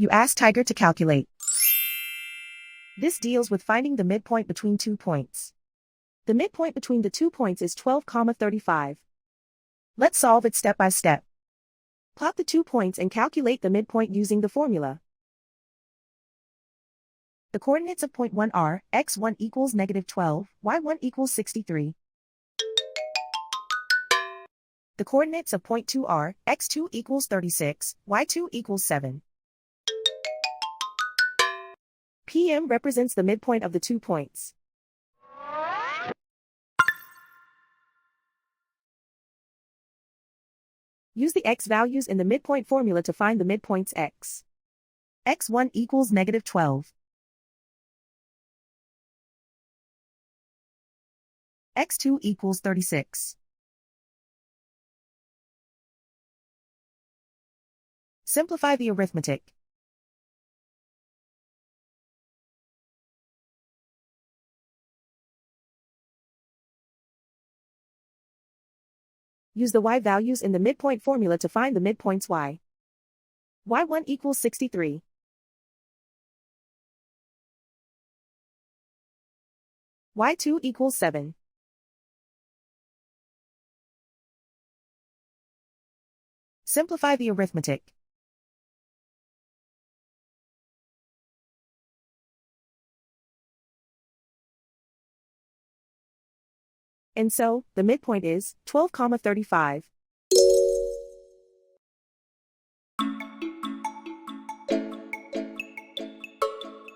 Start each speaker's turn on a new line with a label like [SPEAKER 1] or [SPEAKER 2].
[SPEAKER 1] You ask Tiger to calculate. This deals with finding the midpoint between 2 points. The midpoint between the 2 points is 12,35. Let's solve it step by step. Plot the 2 points and calculate the midpoint using the formula. The coordinates of point 1 are, x1 equals -12, y1 equals 63. The coordinates of point 2 are, x2 equals 36, y2 equals 7. PM represents the midpoint of the 2 points. Use the x values in the midpoint formula to find the midpoints x. x1 equals -12. x2 equals 36. Simplify the arithmetic. Use the y values in the midpoint formula to find the midpoints y. y1 equals 63. y2 equals 7. Simplify the arithmetic. And so, the midpoint is 12,35.